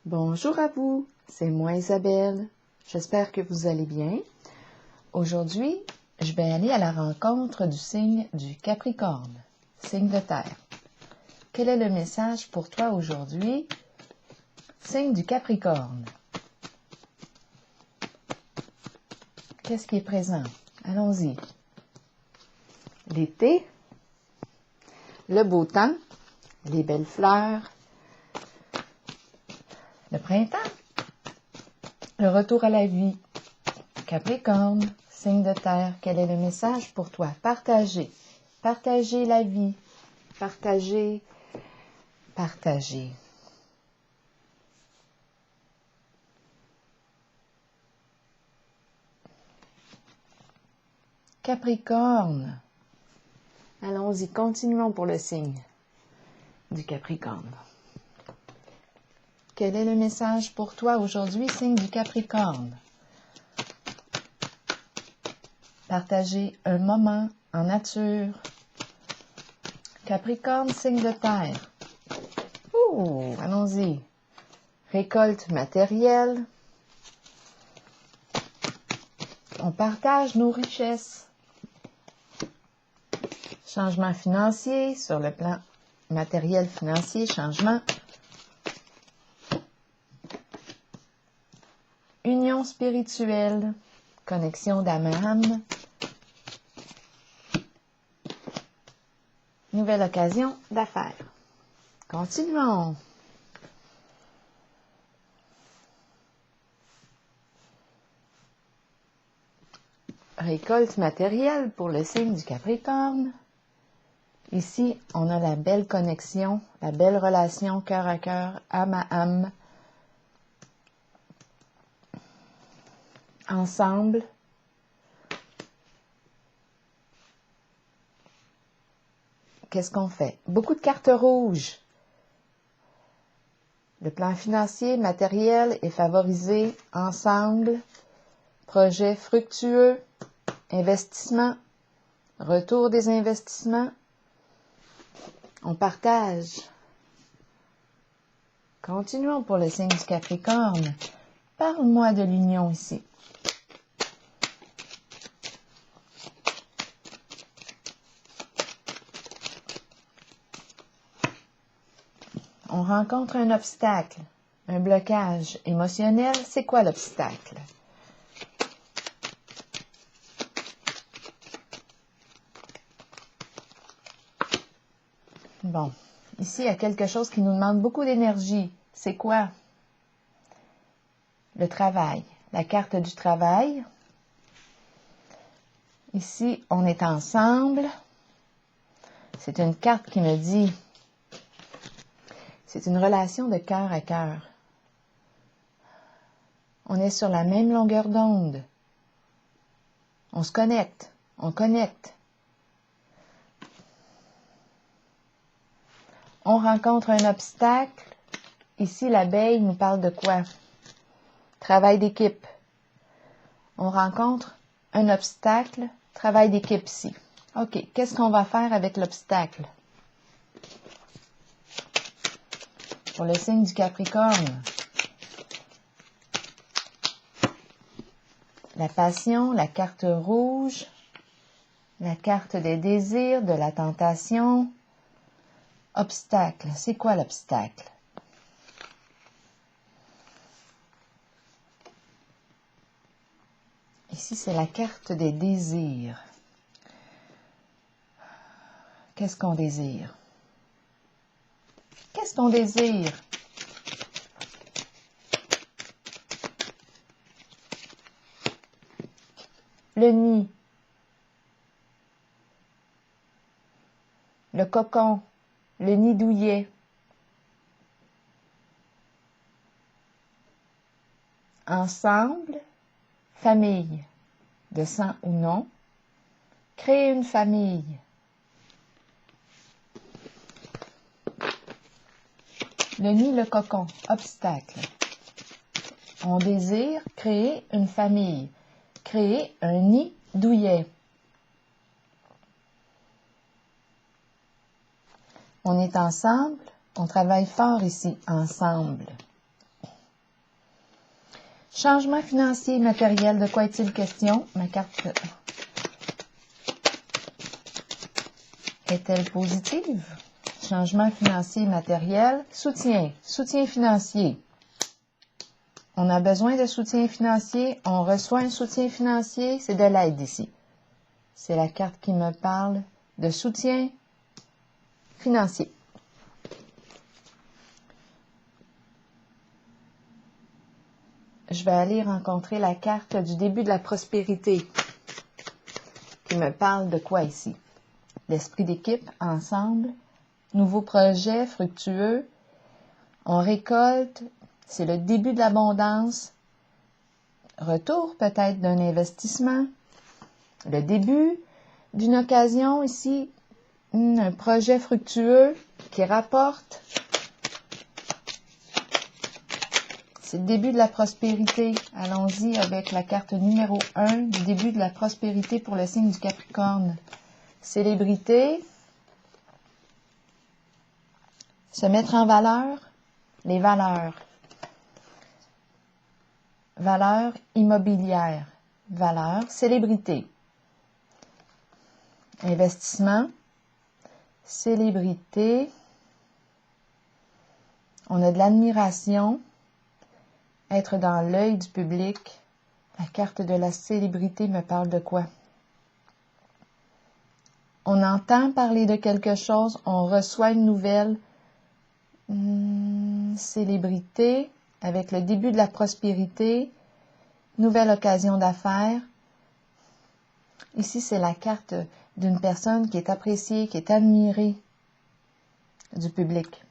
Bonjour à vous, c'est moi Isabelle. J'espère que vous allez bien. Aujourd'hui, je vais aller à la rencontre du signe du Capricorne, signe de terre. Quel est le message pour toi aujourd'hui, signe du Capricorne? Qu'est-ce qui est présent? Allons-y. L'été, le beau temps, les belles fleurs, le printemps, le retour à la vie. Capricorne, signe de terre, quel est le message pour toi? Partagez. Partagez la vie. Partagez. Partagez. Capricorne. Allons-y, continuons pour le signe du Capricorne. Quel est le message pour toi aujourd'hui, signe du Capricorne? Partagez un moment en nature. Capricorne, signe de terre. Allons-y. Récolte matérielle. On partage nos richesses. Changement financier sur le plan matériel financier, changement. Union spirituelle, connexion d'âme à âme. Nouvelle occasion d'affaires. Continuons. Récolte matérielle pour le signe du Capricorne. Ici, on a la belle connexion, la belle relation cœur à cœur, âme à âme. Ensemble. Qu'est-ce qu'on fait? Beaucoup de cartes rouges. Le plan financier, matériel est favorisé ensemble. Projet fructueux. Investissement. Retour des investissements. On partage. Continuons pour le signe du Capricorne. Parle-moi de l'union ici. On rencontre un obstacle, un blocage émotionnel. C'est quoi l'obstacle? Bon, ici, il y a quelque chose qui nous demande beaucoup d'énergie. C'est quoi? Le travail, la carte du travail. Ici, on est ensemble. C'est une carte qui me dit, c'est une relation de cœur à cœur. On est sur la même longueur d'onde. On se connecte, on connecte. On rencontre un obstacle. Ici, l'abeille nous parle de quoi? Travail d'équipe. On rencontre un obstacle, travail d'équipe ici. OK, qu'est-ce qu'on va faire avec l'obstacle? Pour le signe du Capricorne. La passion, la carte rouge, la carte des désirs, de la tentation. Obstacle, c'est quoi l'obstacle? Ici, c'est la carte des désirs. Qu'est-ce qu'on désire? Qu'est-ce qu'on désire? Le nid. Le cocon. Le nid douillet. Ensemble, famille. De sang ou non. Créer une famille. Le nid, le cocon, obstacle. On désire créer une famille, créer un nid douillet. On est ensemble, on travaille fort ici, ensemble. Changement financier et matériel, de quoi est-il question? Ma carte est-elle positive? Changement financier et matériel. Soutien. Soutien financier. On a besoin de soutien financier. On reçoit un soutien financier. C'est de l'aide ici. C'est la carte qui me parle de soutien financier. Je vais aller rencontrer la carte du début de la prospérité qui me parle de quoi ici? L'esprit d'équipe, ensemble, nouveau projet fructueux, on récolte, c'est le début de l'abondance, retour peut-être d'un investissement, le début d'une occasion ici, un projet fructueux qui rapporte. C'est le début de la prospérité. Allons-y avec la carte numéro 1 du début de la prospérité pour le signe du Capricorne. Célébrité. Se mettre en valeur. Les valeurs. Valeurs immobilières. Valeurs. Célébrité. Investissement. Célébrité. On a de l'admiration. Être dans l'œil du public. La carte de la célébrité me parle de quoi? On entend parler de quelque chose, on reçoit une nouvelle. Célébrité, avec le début de la prospérité. Nouvelle occasion d'affaires. Ici, c'est la carte d'une personne qui est appréciée, qui est admirée du public.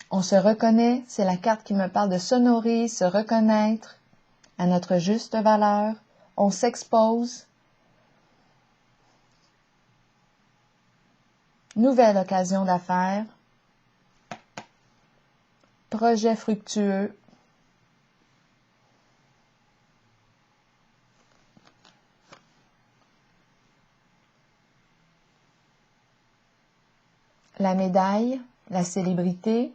On se reconnaît, c'est la carte qui me parle de s'honorer, se reconnaître à notre juste valeur. On s'expose. Nouvelle occasion d'affaires. Projet fructueux. La médaille, la célébrité.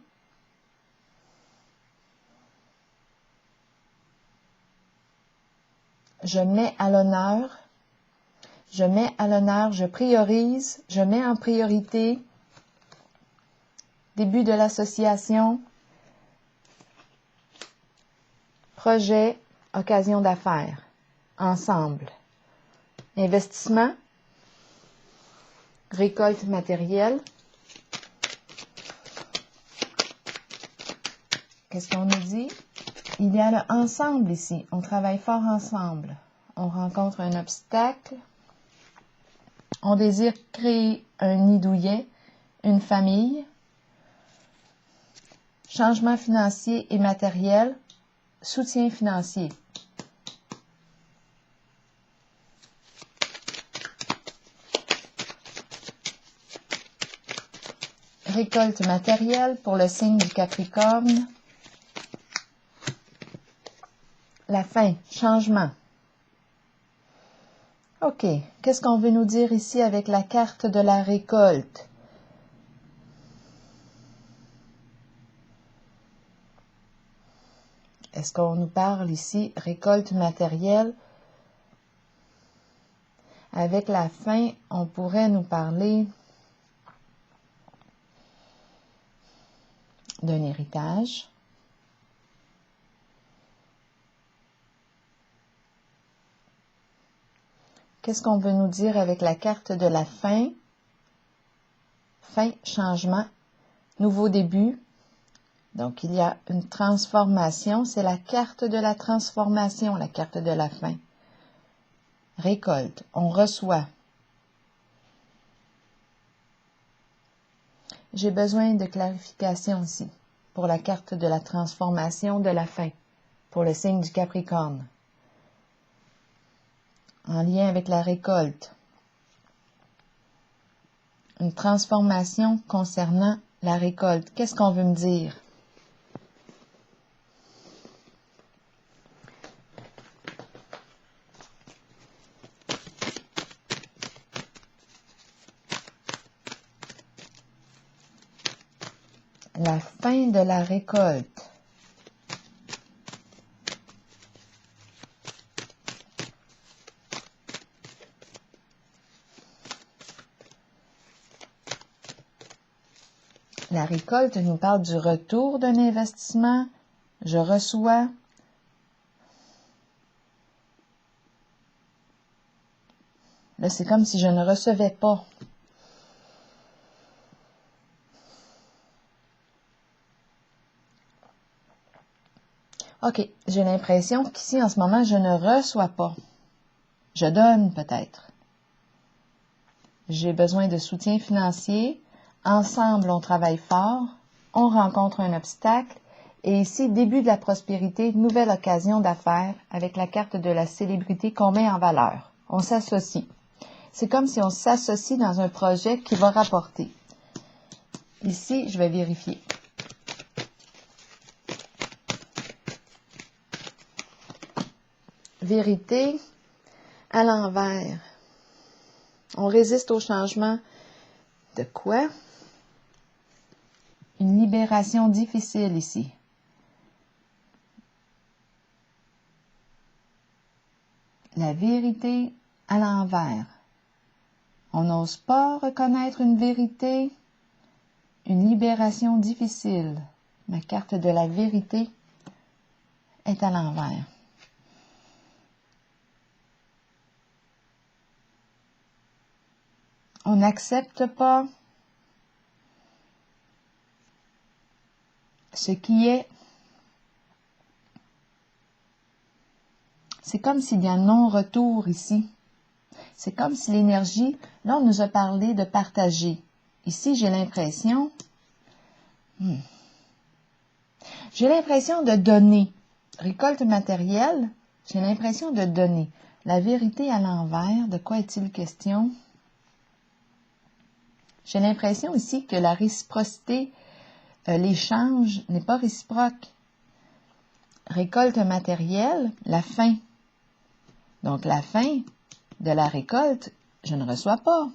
Je mets à l'honneur, je priorise, je mets en priorité. Début de l'association. Projet, occasion d'affaires. Ensemble. Investissement. Récolte matérielle. Qu'est-ce qu'on nous dit? Il y a le ensemble ici. On travaille fort ensemble. On rencontre un obstacle. On désire créer un nid douillet, une famille. Changement financier et matériel. Soutien financier. Récolte matérielle pour le signe du Capricorne. La fin, changement. OK, qu'est-ce qu'on veut nous dire ici avec la carte de la récolte? Est-ce qu'on nous parle ici, récolte matérielle? Avec la fin, on pourrait nous parler d'un héritage. Qu'est-ce qu'on veut nous dire avec la carte de la fin? Fin, changement, nouveau début. Donc, il y a une transformation. C'est la carte de la transformation, la carte de la fin. Récolte, on reçoit. J'ai besoin de clarification ici pour la carte de la transformation de la fin, pour le signe du Capricorne. En lien avec la récolte. Une transformation concernant la récolte. Qu'est-ce qu'on veut me dire? La fin de la récolte. La récolte nous parle du retour d'un investissement. Je reçois. Là, c'est comme si je ne recevais pas. OK, j'ai l'impression qu'ici, en ce moment, je ne reçois pas. Je donne peut-être. J'ai besoin de soutien financier. Ensemble, on travaille fort. On rencontre un obstacle. Et ici, début de la prospérité, nouvelle occasion d'affaires avec la carte de la célébrité qu'on met en valeur. On s'associe. C'est comme si on s'associe dans un projet qui va rapporter. Ici, je vais vérifier. Vérité à l'envers. On résiste au changement de quoi? Une libération difficile ici. La vérité à l'envers. On n'ose pas reconnaître une vérité. Une libération difficile. Ma carte de la vérité est à l'envers. On n'accepte pas ce qui est. C'est comme s'il y a un non-retour ici. C'est comme si l'énergie, là on nous a parlé de partager. Ici j'ai l'impression, j'ai l'impression de donner. Récolte matérielle, j'ai l'impression de donner. La vérité à l'envers, de quoi est-il question? J'ai l'impression ici que la réciprocité, l'échange n'est pas réciproque. Récolte matérielle, la fin. Donc la fin de la récolte, je ne reçois pas.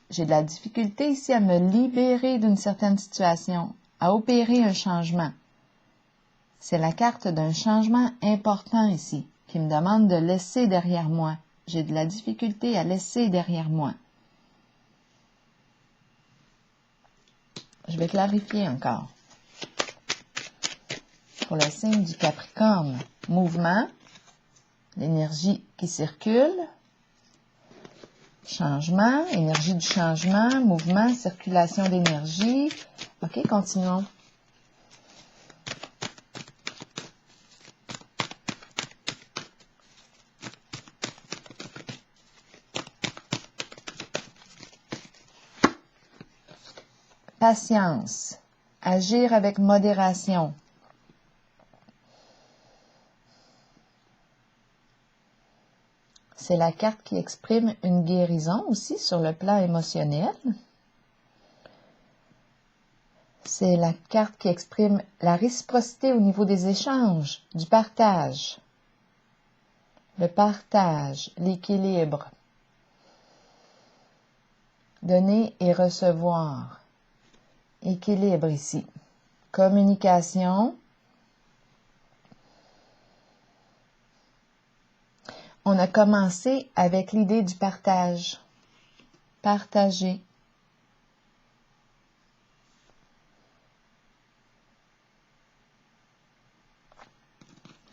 J'ai de la difficulté ici à me libérer d'une certaine situation, à opérer un changement. C'est la carte d'un changement important ici, qui me demande de laisser derrière moi. J'ai de la difficulté à laisser derrière moi. Je vais clarifier encore. Pour le signe du Capricorne, mouvement, l'énergie qui circule, changement, énergie du changement, mouvement, circulation d'énergie. OK, continuons. Patience, agir avec modération. C'est la carte qui exprime une guérison aussi sur le plan émotionnel. C'est la carte qui exprime la réciprocité au niveau des échanges, du partage. Le partage, l'équilibre. Donner et recevoir. Équilibre ici. Communication. On a commencé avec l'idée du partage. Partager.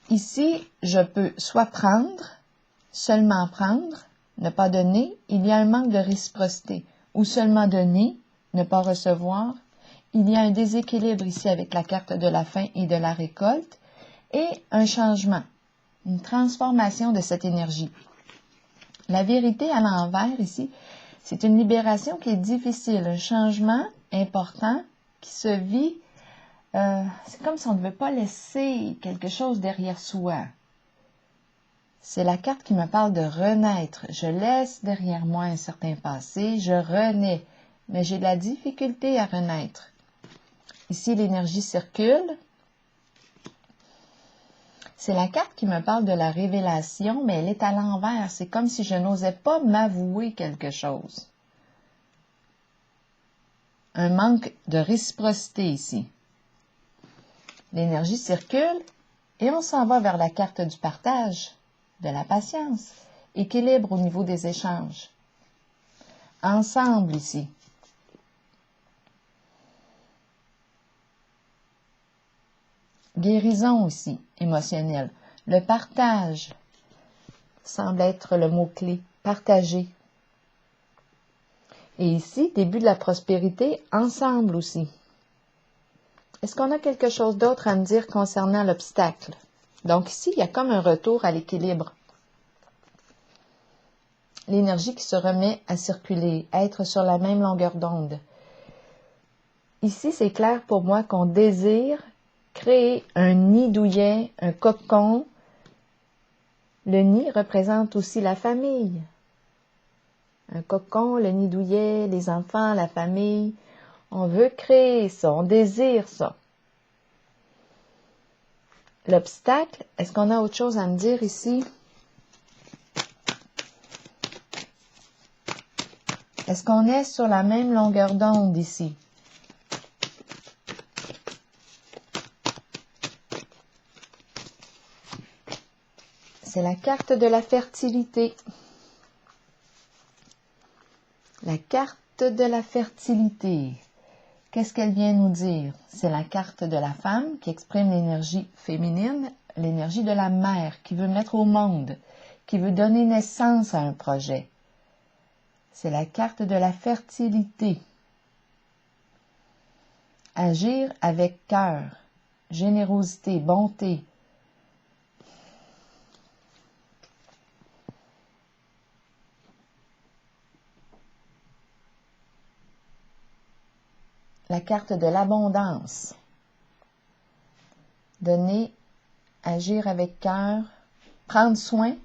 Ici, je peux soit prendre, seulement prendre, ne pas donner, il y a un manque de réciprocité. Ou seulement donner, ne pas recevoir. Il y a un déséquilibre ici avec la carte de la fin et de la récolte. Et un changement, une transformation de cette énergie. La vérité à l'envers ici, c'est une libération qui est difficile, un changement important qui se vit. C'est comme si on ne veut pas laisser quelque chose derrière soi. C'est la carte qui me parle de renaître. Je laisse derrière moi un certain passé, je renais, mais j'ai de la difficulté à renaître. Ici, l'énergie circule. C'est la carte qui me parle de la révélation, mais elle est à l'envers. C'est comme si je n'osais pas m'avouer quelque chose. Un manque de réciprocité ici. L'énergie circule et on s'en va vers la carte du partage, de la patience, équilibre au niveau des échanges. Ensemble ici. guérison aussi, émotionnelle. Le partage semble être le mot-clé, partager. Et ici, début de la prospérité, ensemble aussi. Est-ce qu'on a quelque chose d'autre à me dire concernant l'obstacle? Donc ici, il y a comme un retour à l'équilibre. L'énergie qui se remet à circuler, à être sur la même longueur d'onde. Ici, c'est clair pour moi qu'on désire créer un nid douillet, un cocon. Le nid représente aussi la famille. Un cocon, le nid douillet, les enfants, la famille. On veut créer ça, on désire ça. L'obstacle, est-ce qu'on a autre chose à me dire ici? Est-ce qu'on est sur la même longueur d'onde ici? C'est la carte de la fertilité. La carte de la fertilité. Qu'est-ce qu'elle vient nous dire? C'est la carte de la femme qui exprime l'énergie féminine, l'énergie de la mère qui veut mettre au monde, qui veut donner naissance à un projet. C'est la carte de la fertilité. Agir avec cœur, générosité, bonté. La carte de l'abondance. Donner, agir avec cœur, prendre soin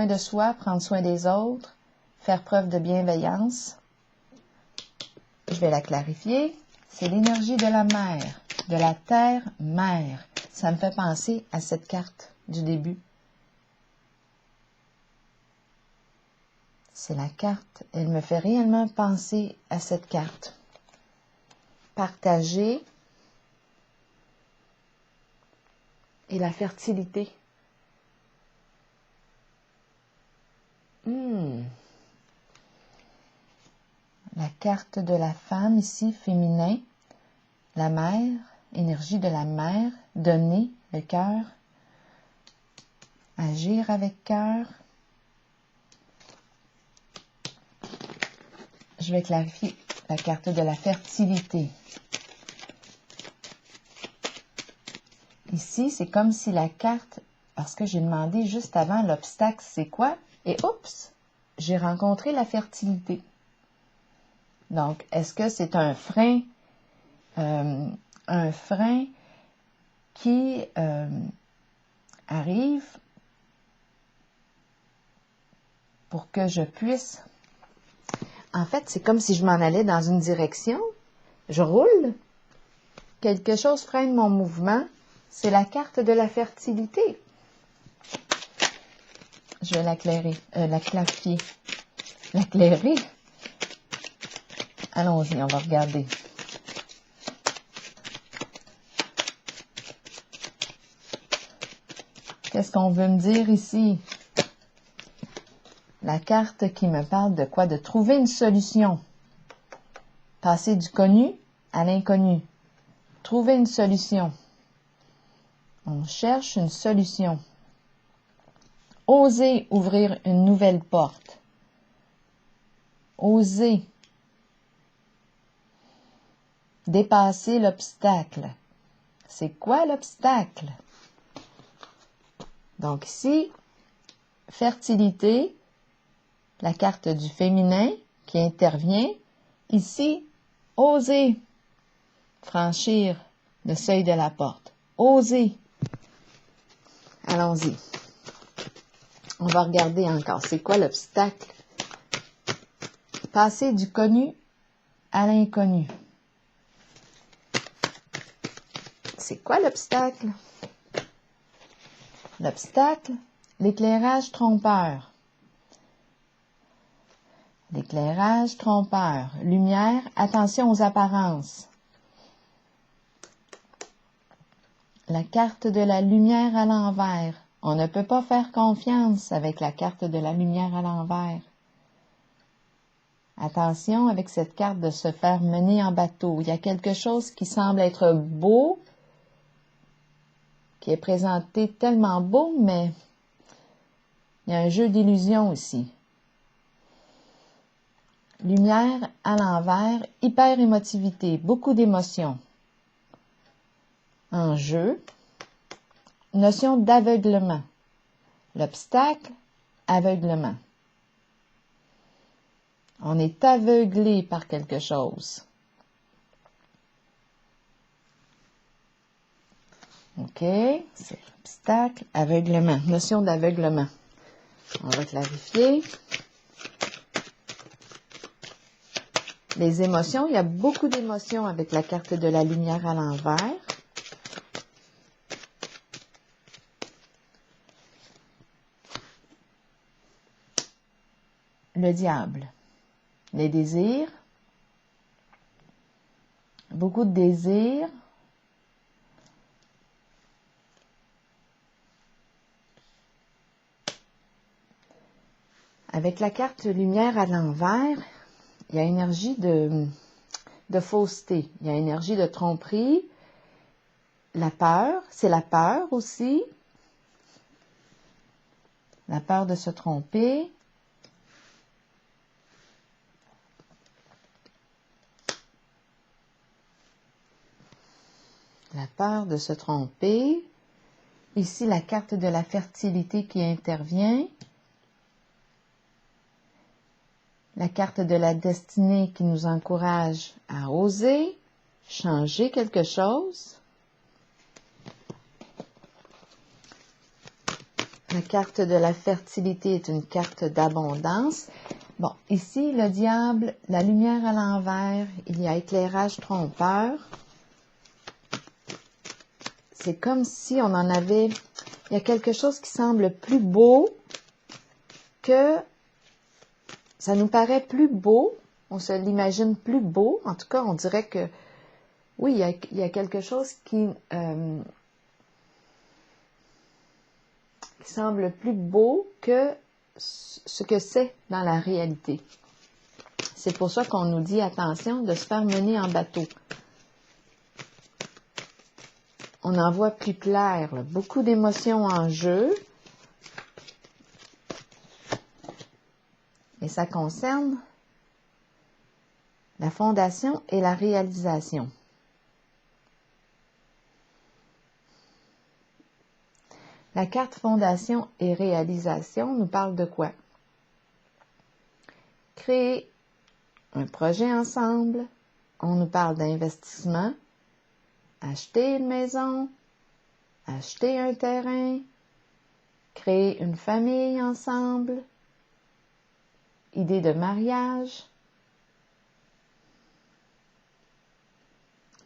de soi, prendre soin des autres, faire preuve de bienveillance. Je vais la clarifier. C'est l'énergie de la mère, de la terre-mère. Ça me fait penser à cette carte du début. C'est la carte. Elle me fait réellement penser à cette carte. Partager et la fertilité. La carte de la femme ici, féminin. La mère, énergie de la mère. Donner, le cœur. Agir avec cœur. Je vais clarifier la carte de la fertilité. Ici, c'est comme si la carte, parce que j'ai demandé juste avant l'obstacle, c'est quoi? Et oups, j'ai rencontré la fertilité. Donc, est-ce que c'est un frein qui arrive pour que je puisse... En fait, c'est comme si je m'en allais dans une direction, je roule, quelque chose freine mon mouvement, c'est la carte de la fertilité. Je vais la clarifier. La clairer. Allons-y, on va regarder. Qu'est-ce qu'on veut me dire ici? La carte qui me parle de quoi? De trouver une solution. Passer du connu à l'inconnu. Trouver une solution. On cherche une solution. Oser ouvrir une nouvelle porte. Oser dépasser l'obstacle. C'est quoi l'obstacle? Donc ici, fertilité, la carte du féminin qui intervient. Ici, oser franchir le seuil de la porte. Oser. Allons-y. On va regarder encore. C'est quoi l'obstacle? Passer du connu à l'inconnu. C'est quoi l'obstacle? L'obstacle, l'éclairage trompeur. L'éclairage trompeur. Lumière, attention aux apparences. La carte de la lumière à l'envers. On ne peut pas faire confiance avec la carte de la lumière à l'envers. Attention avec cette carte de se faire mener en bateau. Il y a quelque chose qui semble être beau, qui est présenté tellement beau, mais il y a un jeu d'illusion ici. Lumière à l'envers, hyper-émotivité, beaucoup d'émotions. En jeu, notion d'aveuglement. L'obstacle, aveuglement. On est aveuglé par quelque chose. OK, c'est l'obstacle, aveuglement. Notion d'aveuglement. On va clarifier. Les émotions, il y a beaucoup d'émotions avec la carte de la lumière à l'envers. Le diable. Les désirs. Beaucoup de désirs. Avec la carte lumière à l'envers, il y a énergie de fausseté, il y a énergie de tromperie. La peur, c'est la peur aussi. La peur de se tromper. La peur de se tromper. Ici, la carte de la fertilité qui intervient. La carte de la destinée qui nous encourage à oser, changer quelque chose. La carte de la fertilité est une carte d'abondance. Bon, ici, le diable, la lumière à l'envers, il y a éclairage trompeur. C'est comme si on en avait... Il y a quelque chose qui semble plus beau que... Ça nous paraît plus beau, on se l'imagine plus beau. En tout cas, on dirait que... Oui, il y a quelque chose qui semble plus beau que ce que c'est dans la réalité. C'est pour ça qu'on nous dit, attention, de se faire mener en bateau. On en voit plus clair, là. Beaucoup d'émotions en jeu. Et ça concerne la fondation et la réalisation. La carte fondation et réalisation nous parle de quoi? Créer un projet ensemble. On nous parle d'investissement. Acheter une maison. Acheter un terrain. Créer une famille ensemble. Idée de mariage.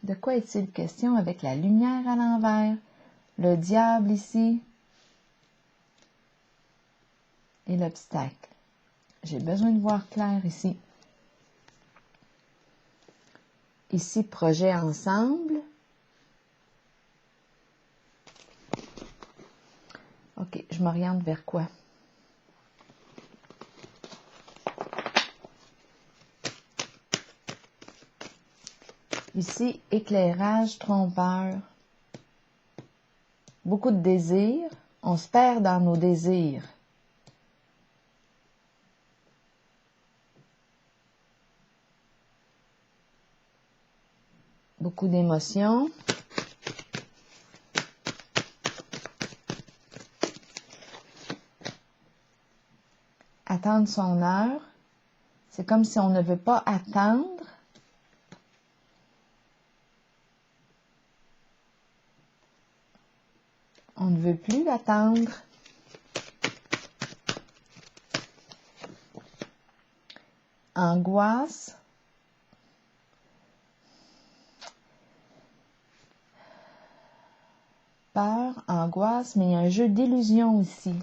De quoi est-il question avec la lumière à l'envers? Le diable ici. Et l'obstacle. J'ai besoin de voir clair ici. Ici, projet ensemble. OK, je m'oriente vers quoi? Ici, éclairage, trompeur. Beaucoup de désirs. On se perd dans nos désirs. Beaucoup d'émotions. Attendre son heure. C'est comme si on ne veut pas attendre. On ne veut plus attendre. Angoisse. Peur, angoisse, mais il y a un jeu d'illusion ici.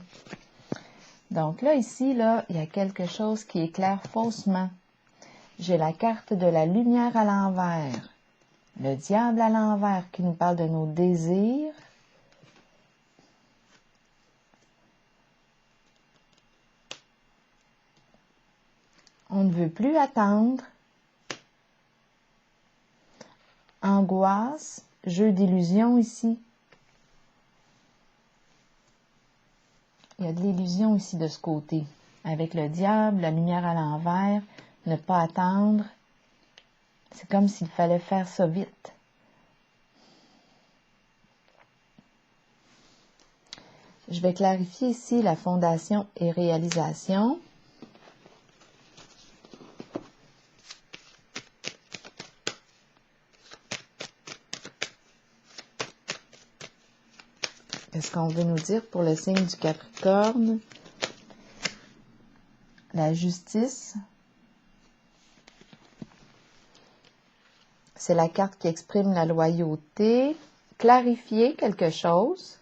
Donc là, ici, là, il y a quelque chose qui éclaire faussement. J'ai la carte de la lumière à l'envers. Le diable à l'envers qui nous parle de nos désirs. On ne veut plus attendre. Angoisse, jeu d'illusion ici. Il y a de l'illusion ici de ce côté. Avec le diable, la lumière à l'envers, ne pas attendre. C'est comme s'il fallait faire ça vite. Je vais clarifier ici la fondation et réalisation. Qu'est-ce qu'on veut nous dire pour le signe du Capricorne? La justice. C'est la carte qui exprime la loyauté. Clarifier quelque chose.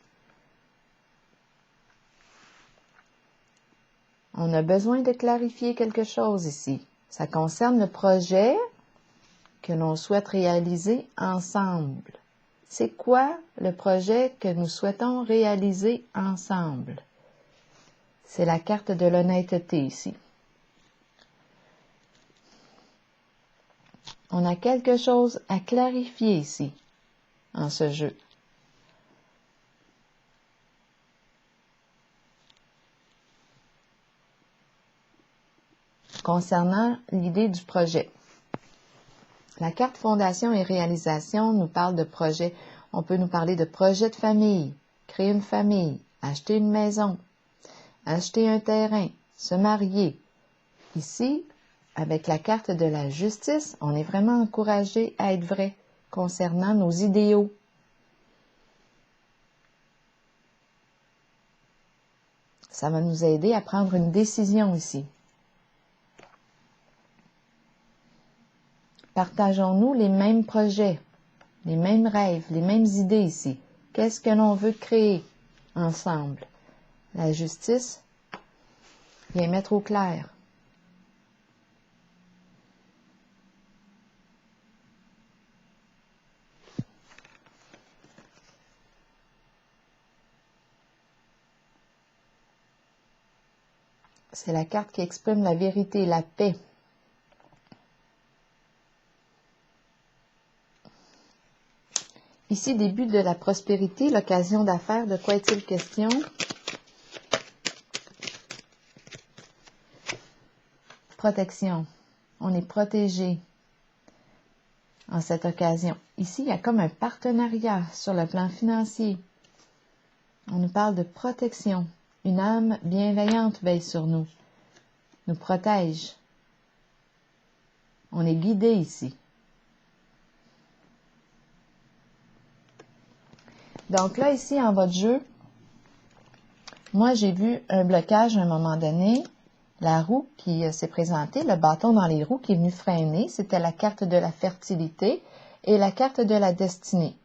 On a besoin de clarifier quelque chose ici. Ça concerne le projet que l'on souhaite réaliser ensemble. C'est quoi le projet que nous souhaitons réaliser ensemble? C'est la carte de l'honnêteté ici. On a quelque chose à clarifier ici, en ce jeu. Concernant l'idée du projet. La carte fondation et réalisation nous parle de projet. On peut nous parler de projet de famille, créer une famille, acheter une maison, acheter un terrain, se marier. Ici, avec la carte de la justice, on est vraiment encouragé à être vrai concernant nos idéaux. Ça va nous aider à prendre une décision ici. Partageons-nous les mêmes projets, les mêmes rêves, les mêmes idées ici? Qu'est-ce que l'on veut créer ensemble? La justice vient mettre au clair. C'est la carte qui exprime la vérité, la paix. Ici, début de la prospérité, l'occasion d'affaires, de quoi est-il question? Protection. On est protégé en cette occasion. Ici, il y a comme un partenariat sur le plan financier. On nous parle de protection. Une âme bienveillante veille sur nous, nous protège. On est guidé ici. Donc là, ici, en votre jeu, moi, j'ai vu un blocage à un moment donné, la roue qui s'est présentée, le bâton dans les roues qui est venu freiner, c'était la carte de la fertilité et la carte de la destinée.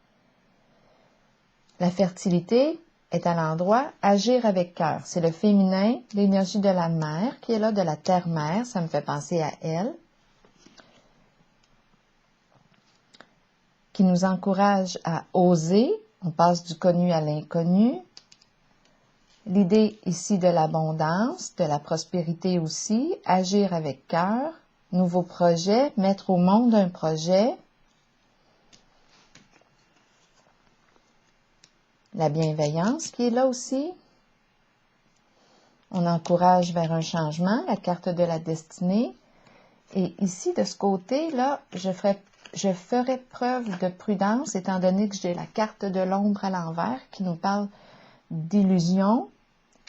La fertilité est à l'endroit agir avec cœur. C'est le féminin, l'énergie de la mère qui est là, de la terre-mère, ça me fait penser à elle, qui nous encourage à oser. On passe du connu à l'inconnu. L'idée ici de l'abondance, de la prospérité aussi, agir avec cœur, nouveau projet, mettre au monde un projet. La bienveillance qui est là aussi. On encourage vers un changement, la carte de la destinée. Et ici, de ce côté-là, je ferai preuve de prudence, étant donné que j'ai la carte de l'ombre à l'envers qui nous parle d'illusion.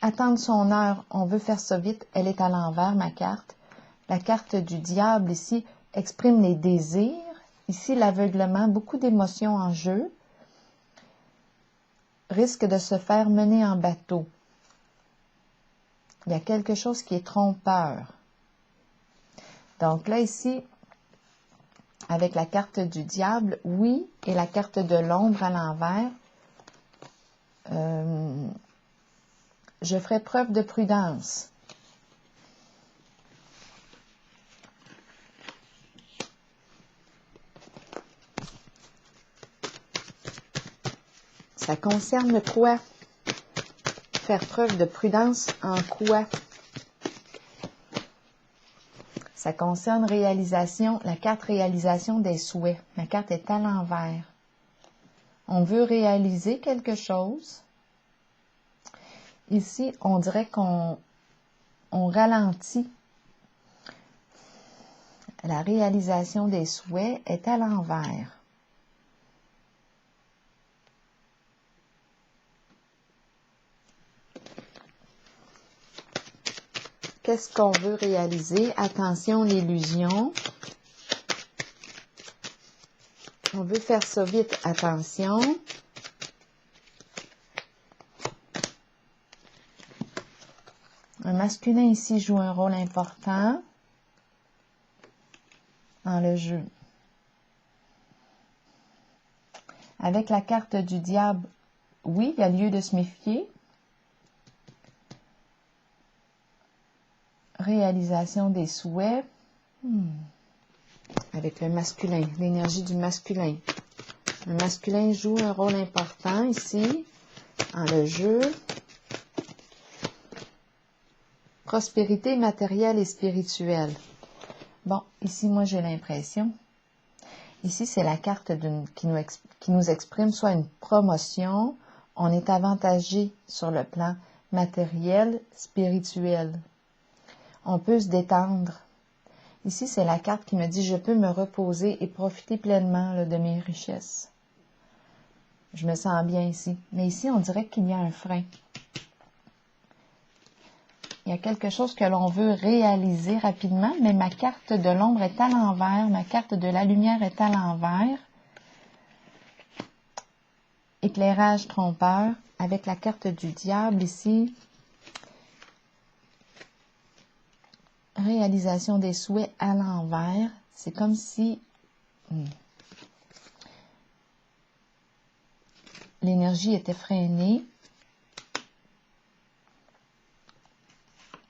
Attendre son heure, on veut faire ça vite, elle est à l'envers, ma carte. La carte du diable ici exprime les désirs. Ici, l'aveuglement, beaucoup d'émotions en jeu. Risque de se faire mener en bateau. Il y a quelque chose qui est trompeur. Donc là, ici, avec la carte du diable, oui, et la carte de l'ombre à l'envers, je ferai preuve de prudence. Ça concerne quoi? Faire preuve de prudence en quoi? Ça concerne réalisation, la carte réalisation des souhaits. Ma carte est à l'envers. On veut réaliser quelque chose. Ici, on dirait qu'on ralentit. La réalisation des souhaits est à l'envers. Qu'est-ce qu'on veut réaliser? Attention, l'illusion. On veut faire ça vite. Attention. Un masculin ici joue un rôle important dans le jeu. Avec la carte du diable, oui, il y a lieu de se méfier. Réalisation des souhaits. Avec le masculin, l'énergie du masculin. Le masculin joue un rôle important ici, dans le jeu. Prospérité matérielle et spirituelle. Bon, ici, moi, j'ai l'impression. Ici, c'est la carte qui nous exprime soit une promotion, on est avantagé sur le plan matériel, spirituel. On peut se détendre. Ici, c'est la carte qui me dit « Je peux me reposer et profiter pleinement là, de mes richesses. » Je me sens bien ici. Mais ici, on dirait qu'il y a un frein. Il y a quelque chose que l'on veut réaliser rapidement, mais ma carte de l'ombre est à l'envers, ma carte de la lumière est à l'envers. Éclairage trompeur, avec la carte du diable ici. Réalisation des souhaits à l'envers. C'est comme si l'énergie était freinée.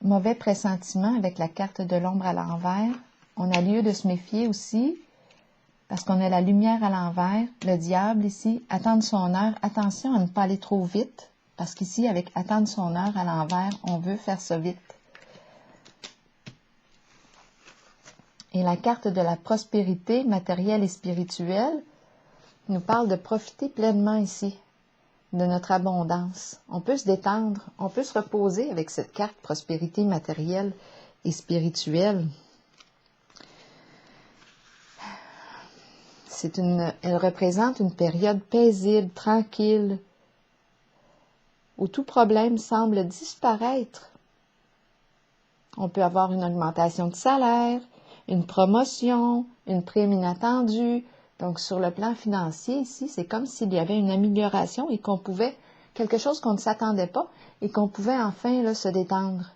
Mauvais pressentiment avec la carte de l'ombre à l'envers. On a lieu de se méfier aussi, parce qu'on a la lumière à l'envers. Le diable ici, attendre son heure. Attention à ne pas aller trop vite, parce qu'ici, avec attendre son heure à l'envers, on veut faire ça vite. Et la carte de la prospérité matérielle et spirituelle nous parle de profiter pleinement ici de notre abondance. On peut se détendre, on peut se reposer avec cette carte prospérité matérielle et spirituelle. Elle représente une période paisible, tranquille, où tout problème semble disparaître. On peut avoir une augmentation de salaire, une promotion, une prime inattendue. Donc, sur le plan financier, ici, c'est comme s'il y avait une amélioration et qu'on pouvait, quelque chose qu'on ne s'attendait pas, et qu'on pouvait enfin là, se détendre.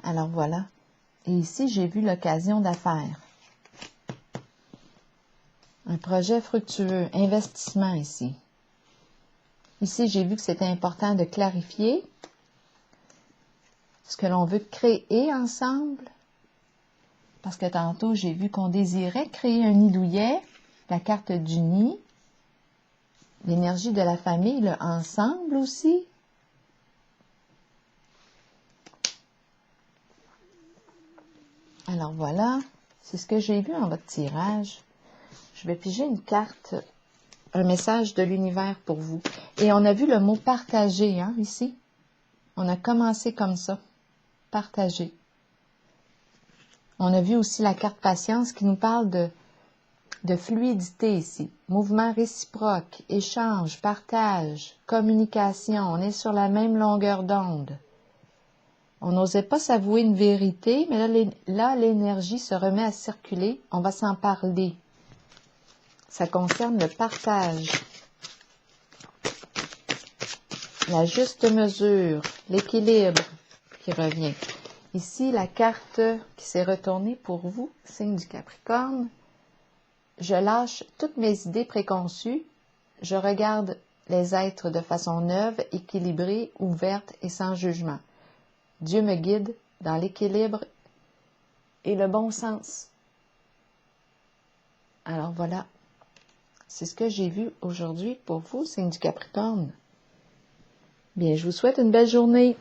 Alors voilà. Et ici, j'ai vu l'occasion d'affaires. Un projet fructueux, investissement ici. Ici, j'ai vu que c'était important de clarifier ce que l'on veut créer ensemble. Parce que tantôt, j'ai vu qu'on désirait créer un nid douillet, la carte du nid, l'énergie de la famille, le ensemble aussi. Alors voilà, c'est ce que j'ai vu en votre tirage. Je vais piger une carte, un message de l'univers pour vous. Et on a vu le mot partager, hein, ici. On a commencé comme ça, partager. On a vu aussi la carte patience qui nous parle de fluidité ici. Mouvement réciproque, échange, partage, communication. On est sur la même longueur d'onde. On n'osait pas s'avouer une vérité, mais là, l'énergie se remet à circuler. On va s'en parler. Ça concerne le partage. La juste mesure, l'équilibre qui revient. Ici, la carte qui s'est retournée pour vous, signe du Capricorne. Je lâche toutes mes idées préconçues. Je regarde les êtres de façon neuve, équilibrée, ouverte et sans jugement. Dieu me guide dans l'équilibre et le bon sens. Alors voilà, c'est ce que j'ai vu aujourd'hui pour vous, signe du Capricorne. Bien, je vous souhaite une belle journée.